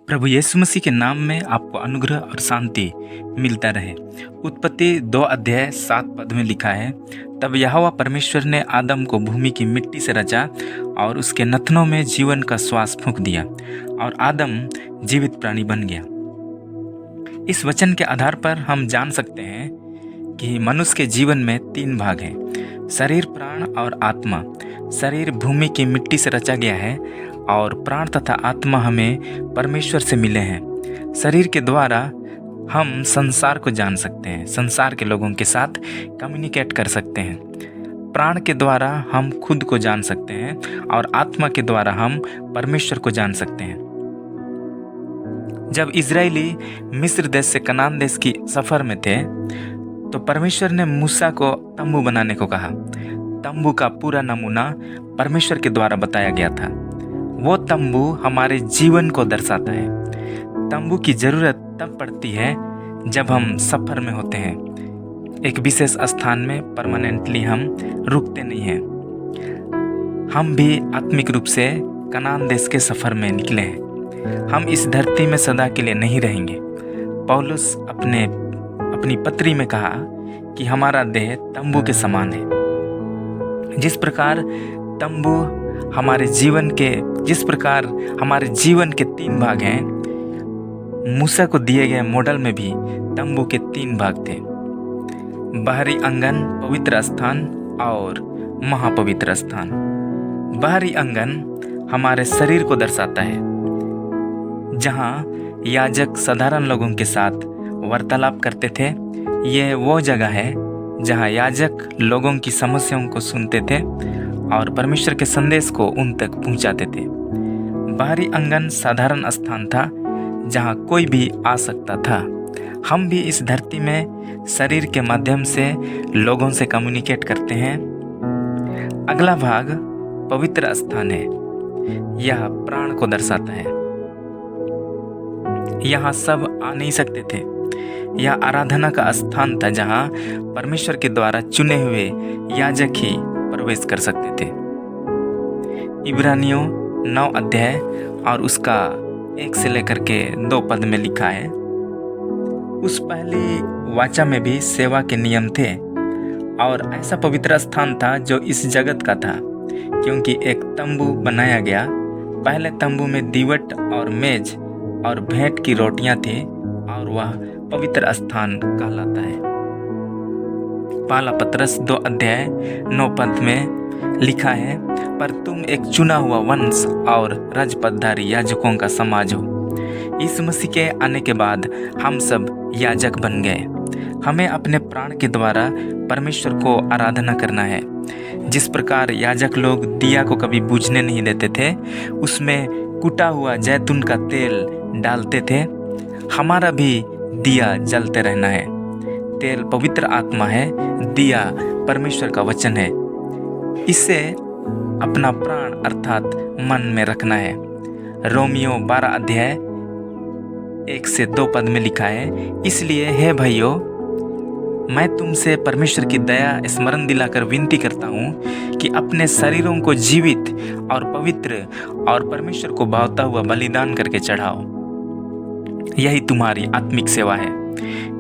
प्रभु यीशु मसीह के नाम में आपको अनुग्रह और शांति मिलता रहे। उत्पत्ति 2 अध्याय 7 पद में लिखा है, तब यहोवा परमेश्वर ने आदम को भूमि की मिट्टी से रचा और उसके नथनों में जीवन का श्वास फूंक दिया और आदम जीवित प्राणी बन गया। इस वचन के आधार पर हम जान सकते हैं कि मनुष्य के जीवन में 3 भाग हैं, शरीर, प्राण और आत्मा। शरीर भूमि की मिट्टी से रचा गया है और प्राण तथा आत्मा हमें परमेश्वर से मिले हैं। शरीर के द्वारा हम संसार को जान सकते हैं, संसार के लोगों के साथ कम्युनिकेट कर सकते हैं। प्राण के द्वारा हम खुद को जान सकते हैं और आत्मा के द्वारा हम परमेश्वर को जान सकते हैं। जब इजरायली मिस्र देश से कनान देश की सफर में थे तो परमेश्वर ने मूसा को तंबू बनाने को कहा। तंबू का पूरा नमूना परमेश्वर के द्वारा बताया गया था। वो तंबू हमारे जीवन को दर्शाता है। तंबू की जरूरत तब पड़ती है जब हम सफर में होते हैं। एक विशेष स्थान में परमानेंटली हम रुकते नहीं हैं। हम भी आत्मिक रूप से कनान देश के सफर में निकले हैं। हम इस धरती में सदा के लिए नहीं रहेंगे। पौलुस अपनी पत्री में कहा कि हमारा देह तंबू के समान है। जिस प्रकार हमारे जीवन के 3 भाग हैं, मूसा को दिए गए मॉडल में भी तंबू के 3 भाग थे, बाहरी आंगन, पवित्र स्थान और महापवित्र स्थान। बाहरी आंगन हमारे शरीर को दर्शाता है, जहां याजक साधारण लोगों के साथ वार्तालाप करते थे। यह वो जगह है जहां याजक लोगों की समस्याओं को सुनते थे और परमेश्वर के संदेश को उन तक पहुंचाते थे। बाहरी आंगन साधारण स्थान था जहां कोई भी आ सकता था। हम भी इस धरती में शरीर के माध्यम से लोगों से कम्युनिकेट करते हैं। अगला भाग पवित्र स्थान है। यह प्राण को दर्शाता है। यहाँ सब आ नहीं सकते थे। यह आराधना का स्थान था जहां परमेश्वर के द्वारा चुने हुए याजक ही प्रवेश कर सकते थे। इब्रानियों 9 अध्याय और उसका 1 से लेकर के 2 पद में लिखा है, उस पहली वाचा में भी सेवा के नियम थे और ऐसा पवित्र स्थान था जो इस जगत का था, क्योंकि एक तंबू बनाया गया। पहले तंबू में दीवट और मेज और भेंट की रोटियां थी और वह पवित्र स्थान कहलाता है। पहला पतरस 2 अध्याय 9 पद में लिखा है, पर तुम एक चुना हुआ वंश और राजपदधारी याजकों का समाज हो। इस मसीह के आने के बाद हम सब याजक बन गए। हमें अपने प्राण के द्वारा परमेश्वर को आराधना करना है। जिस प्रकार याजक लोग दिया को कभी बुझने नहीं देते थे, उसमें कुटा हुआ जैतून का तेल डालते थे, हमारा भी दिया जलते रहना है। तेल पवित्र आत्मा है, दिया परमेश्वर का वचन है। इसे अपना प्राण अर्थात मन में रखना है। रोमियो 12 अध्याय 1 से 2 पद में लिखा है, इसलिए हे भाइयों, मैं तुमसे परमेश्वर की दया स्मरण दिलाकर विनती करता हूँ कि अपने शरीरों को जीवित और पवित्र और परमेश्वर को भावता हुआ बलिदान करके चढ़ाओ। यही तुम्हारी आत्मिक सेवा है।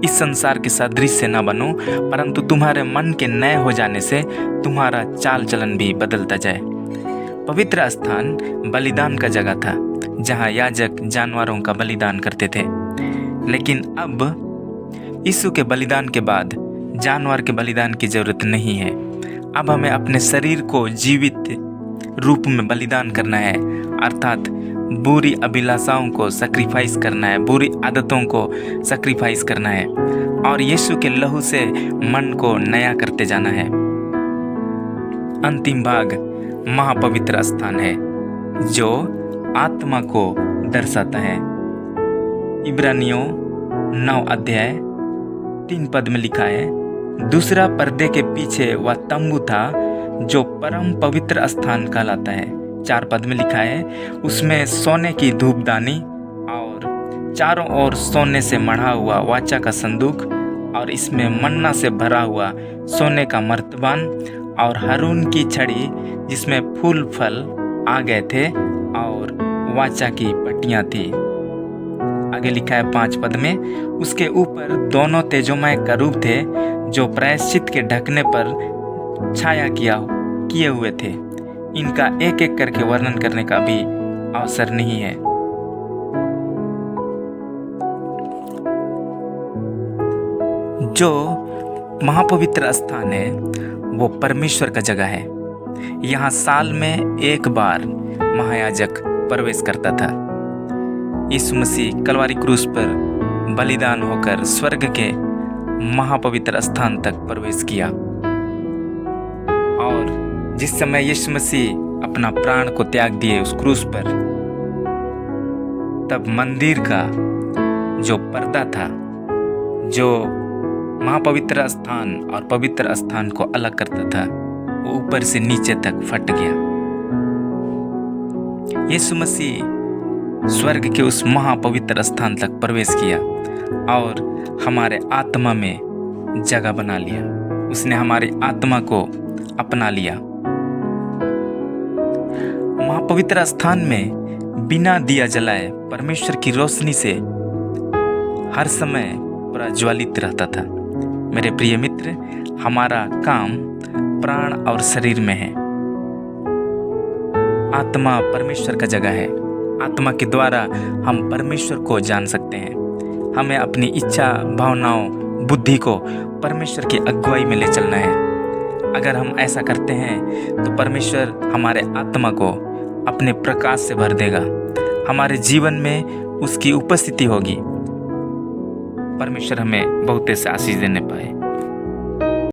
इस संसार के सदृश से न बनो, परंतु तुम्हारे मन के नए हो जाने से तुम्हारा चाल चलन भी बदलता जाए। पवित्र स्थान बलिदान का जगह था, जहां याजक जानवरों का बलिदान करते थे। लेकिन अब यीशु के बलिदान के बाद जानवर के बलिदान की जरूरत नहीं है। अब हमें अपने शरीर को जीवित रूप में बलिदान करना है, अर्थात बुरी अभिलाषाओं को सैक्रिफाइस करना है, बुरी आदतों को सैक्रिफाइस करना है और यीशु के लहू से मन को नया करते जाना है। अंतिम भाग महापवित्र स्थान है, जो आत्मा को दर्शाता है। इब्रानियों 9 अध्याय 3 पद में लिखा है, दूसरा पर्दे के पीछे वह तंबू था जो परम पवित्र स्थान कहलाता है। 4 पद में लिखा है, उसमें सोने की धूपदानी और चारों ओर सोने से मढ़ा हुआ वाचा का संदूक और इसमें मन्ना से भरा हुआ सोने का मर्तबान और हारून की छड़ी जिसमें फूल फल आ गए थे और वाचा की पट्टियां थी। आगे लिखा है 5 पद में, उसके ऊपर दोनों तेजोमय करूब थे जो प्रायश्चित के ढकने पर छाया किए हुए थे। इनका एक एक करके वर्णन करने का भी अवसर नहीं है। जो महापवित्र स्थान है वो परमेश्वर का जगह है। यहाँ साल में एक बार महायाजक प्रवेश करता था। यीशु मसीह कलवारी क्रूस पर बलिदान होकर स्वर्ग के महापवित्र स्थान तक प्रवेश किया, और जिस समय यीशु मसीह अपना प्राण को त्याग दिए उस क्रूस पर, तब मंदिर का जो पर्दा था, जो महापवित्र स्थान और पवित्र स्थान को अलग करता था, वो ऊपर से नीचे तक फट गया। यीशु मसीह स्वर्ग के उस महापवित्र स्थान तक प्रवेश किया और हमारे आत्मा में जगह बना लिया। उसने हमारी आत्मा को अपना लिया। महापवित्र स्थान में बिना दिया जलाए परमेश्वर की रोशनी से हर समय प्रज्वलित रहता था। मेरे प्रिय मित्र, हमारा काम प्राण और शरीर में है। आत्मा परमेश्वर का जगह है। आत्मा के द्वारा हम परमेश्वर को जान सकते हैं। हमें अपनी इच्छा, भावनाओं, बुद्धि को परमेश्वर की अगुवाई में ले चलना है। अगर हम ऐसा करते हैं तो परमेश्वर हमारे आत्मा को अपने प्रकाश से भर देगा। हमारे जीवन में उसकी उपस्थिति होगी। परमेश्वर हमें बहुत से आशीष देने पाए।